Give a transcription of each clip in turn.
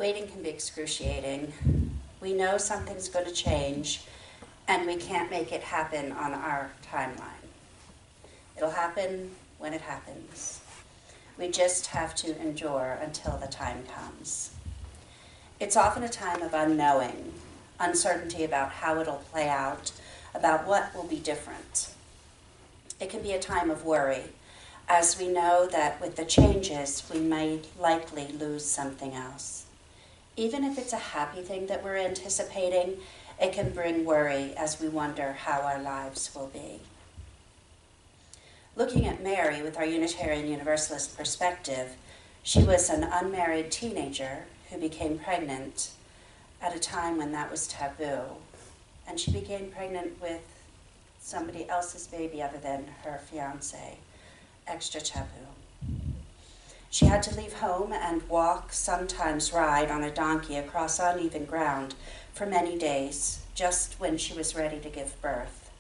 Waiting can be excruciating. We know something's going to change, and we can't make it happen on our timeline. It'll happen when it happens. We just have to endure until the time comes. It's often a time of unknowing, uncertainty about how it'll play out, about what will be different. It can be a time of worry, as we know that with the changes, we may likely lose something else. Even if it's a happy thing that we're anticipating, it can bring worry as we wonder how our lives will be. Looking at Mary with our Unitarian Universalist perspective, she was an unmarried teenager who became pregnant at a time when that was taboo. And she became pregnant with somebody else's baby other than her fiancé, extra taboo. She had to leave home and walk, sometimes ride on a donkey across uneven ground for many days, just when she was ready to give birth.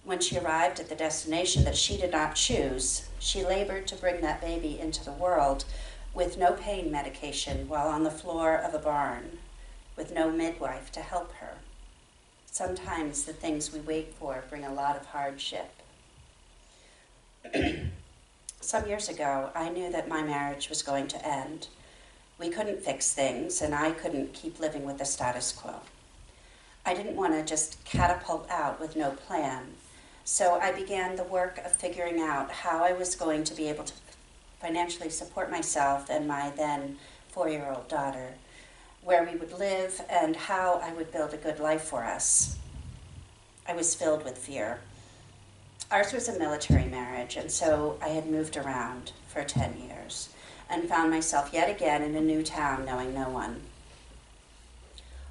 When she arrived at the destination that she did not choose, she labored to bring that baby into the world with no pain medication while on the floor of a barn, with no midwife to help her. Sometimes the things we wait for bring a lot of hardship. Some years ago, I knew that my marriage was going to end. We couldn't fix things, and I couldn't keep living with the status quo. I didn't want to just catapult out with no plan, so I began the work of figuring out how I was going to be able to financially support myself and my then 4-year-old daughter, where we would live, and how I would build a good life for us. I was filled with fear. Ours was a military marriage, and so I had moved around for 10 years and found myself yet again in a new town knowing no one.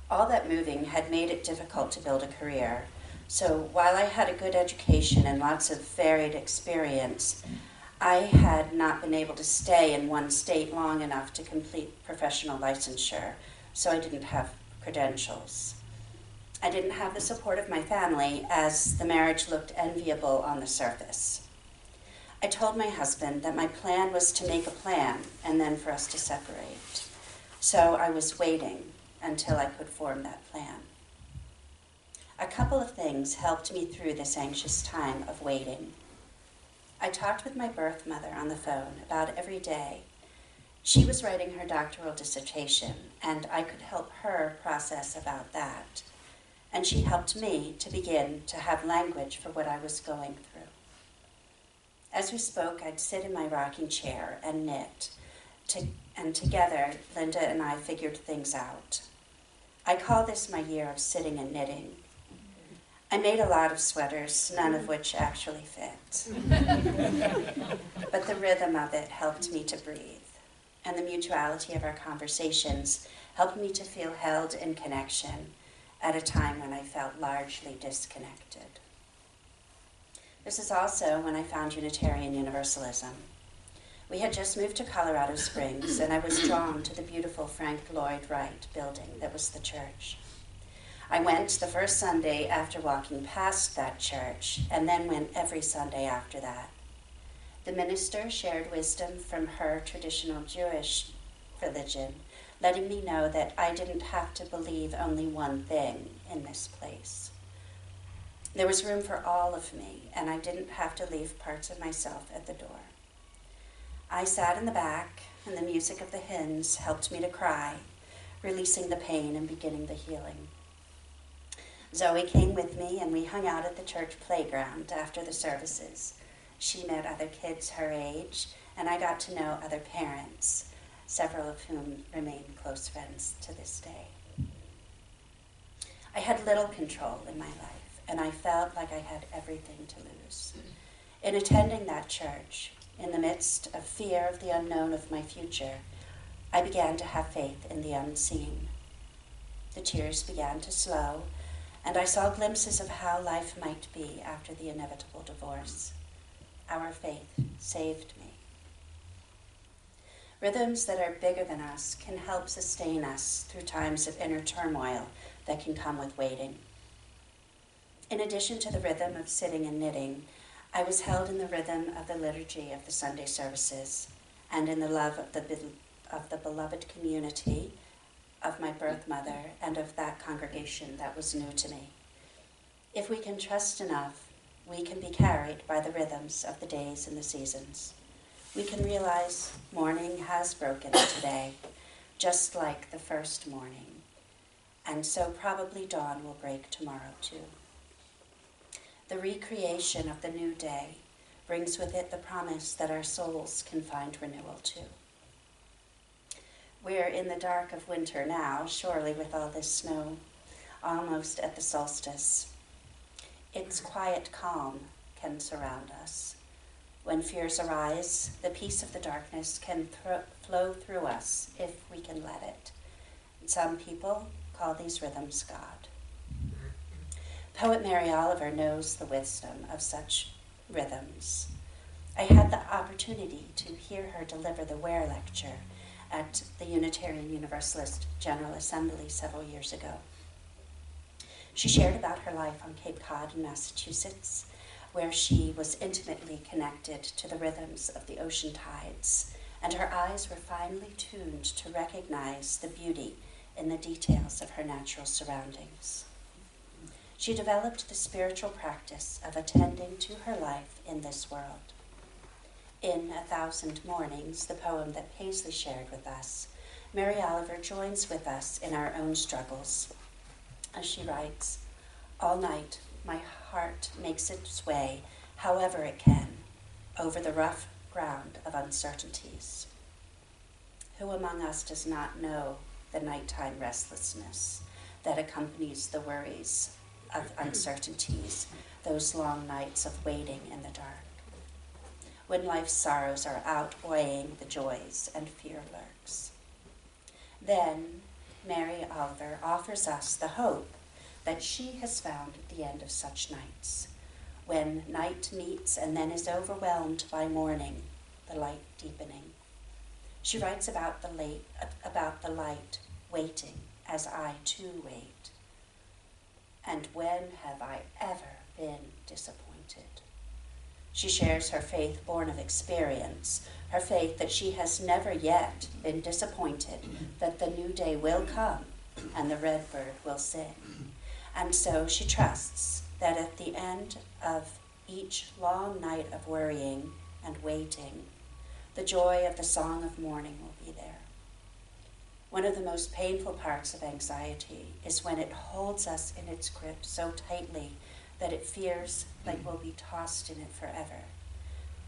All that moving had made it difficult to build a career, so while I had a good education and lots of varied experience, I had not been able to stay in one state long enough to complete professional licensure, so I didn't have credentials. I didn't have the support of my family, as the marriage looked enviable on the surface. I told my husband that my plan was to make a plan and then for us to separate. So I was waiting until I could form that plan. A couple of things helped me through this anxious time of waiting. I talked with my birth mother on the phone about every day. She was writing her doctoral dissertation, and I could help her process about that. And she helped me to begin to have language for what I was going through. As we spoke, I'd sit in my rocking chair and knit, and together, Linda and I figured things out. I call this my year of sitting and knitting. I made a lot of sweaters, none of which actually fit. But the rhythm of it helped me to breathe, and the mutuality of our conversations helped me to feel held in connection at a time when I felt largely disconnected. This is also when I found Unitarian Universalism. We had just moved to Colorado Springs, and I was drawn to the beautiful Frank Lloyd Wright building that was the church. I went the first Sunday after walking past that church, and then went every Sunday after that. The minister shared wisdom from her traditional Jewish religion, letting me know that I didn't have to believe only one thing in this place. There was room for all of me, and I didn't have to leave parts of myself at the door. I sat in the back, and the music of the hymns helped me to cry, releasing the pain and beginning the healing. Zoe came with me, and we hung out at the church playground after the services. She met other kids her age, and I got to know other parents, several of whom remain close friends to this day. I had little control in my life, and I felt like I had everything to lose. In attending that church, in the midst of fear of the unknown of my future, I began to have faith in the unseen. The tears began to slow, and I saw glimpses of how life might be after the inevitable divorce. Our faith saved me. Rhythms that are bigger than us can help sustain us through times of inner turmoil that can come with waiting. In addition to the rhythm of sitting and knitting, I was held in the rhythm of the liturgy of the Sunday services and in the love of the beloved community of my birth mother and of that congregation that was new to me. If we can trust enough, we can be carried by the rhythms of the days and the seasons. We can realize morning has broken today, just like the first morning, and so probably dawn will break tomorrow too. The recreation of the new day brings with it the promise that our souls can find renewal too. We're in the dark of winter now, surely with all this snow, almost at the solstice. Its quiet calm can surround us. When fears arise, the peace of the darkness can flow through us if we can let it. And some people call these rhythms God. Poet Mary Oliver knows the wisdom of such rhythms. I had the opportunity to hear her deliver the Ware lecture at the Unitarian Universalist General Assembly several years ago. She shared about her life on Cape Cod in Massachusetts, where she was intimately connected to the rhythms of the ocean tides, and her eyes were finely tuned to recognize the beauty in the details of her natural surroundings. She developed the spiritual practice of attending to her life in this world. In 1,000 Mornings, the poem that Paisley shared with us, Mary Oliver joins with us in our own struggles. As she writes, "All night my heart makes its way, however it can, over the rough ground of uncertainties." Who among us does not know the nighttime restlessness that accompanies the worries of uncertainties, those long nights of waiting in the dark? When life's sorrows are outweighing the joys and fear lurks. Then Mary Oliver offers us the hope that she has found at the end of such nights, when night meets and then is overwhelmed by morning, the light deepening. She writes about the light waiting as I too wait. And when have I ever been disappointed? She shares her faith born of experience, her faith that she has never yet been disappointed that the new day will come and the red bird will sing. And so she trusts that at the end of each long night of worrying and waiting, the joy of the song of morning will be there. One of the most painful parts of anxiety is when it holds us in its grip so tightly that it fears like we'll be tossed in it forever.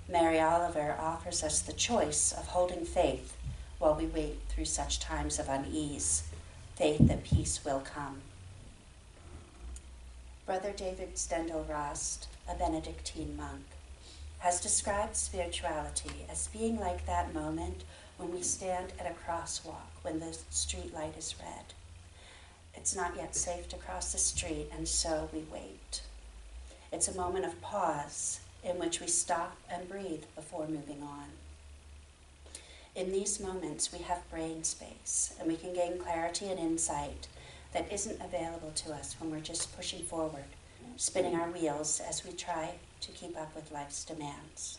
Mary Oliver offers us the choice of holding faith while we wait through such times of unease, faith that peace will come. Brother David Stendhal-Rast, a Benedictine monk, has described spirituality as being like that moment when we stand at a crosswalk when the street light is red. It's not yet safe to cross the street, and so we wait. It's a moment of pause in which we stop and breathe before moving on. In these moments, we have brain space, and we can gain clarity and insight that isn't available to us when we're just pushing forward, spinning our wheels as we try to keep up with life's demands.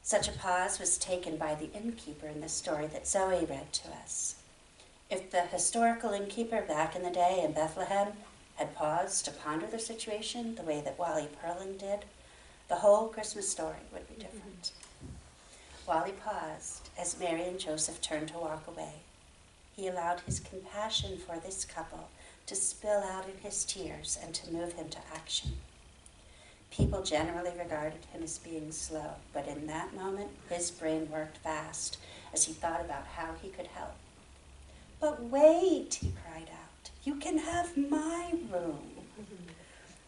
Such a pause was taken by the innkeeper in the story that Zoe read to us. If the historical innkeeper back in the day in Bethlehem had paused to ponder the situation the way that Wally Perlin did, the whole Christmas story would be different. Wally paused as Mary and Joseph turned to walk away. He allowed his compassion for this couple to spill out in his tears and to move him to action. People generally regarded him as being slow, but in that moment, his brain worked fast as he thought about how he could help. "But wait," he cried out, "you can have my room."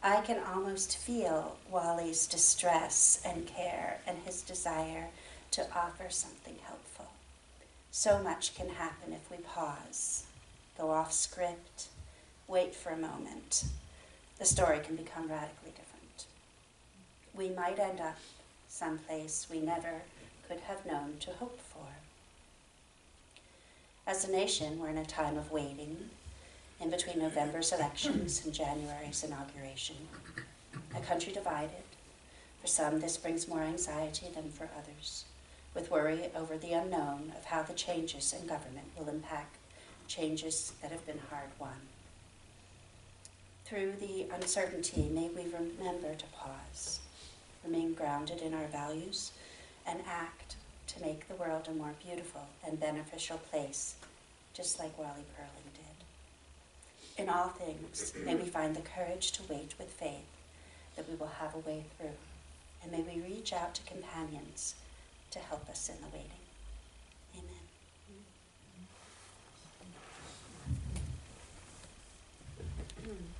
I can almost feel Wally's distress and care and his desire to offer something helpful. So much can happen if we pause, go off script, wait for a moment. The story can become radically different. We might end up someplace we never could have known to hope for. As a nation, we're in a time of waiting in between November's elections and January's inauguration. A country divided. For some, this brings more anxiety than for others. with worry over the unknown of how the changes in government will impact changes that have been hard-won. Through the uncertainty, may we remember to pause, remain grounded in our values, and act to make the world a more beautiful and beneficial place, just like Wally Perling did. In all things, may we find the courage to wait with faith that we will have a way through, and may we reach out to companions to help us in the waiting. Amen.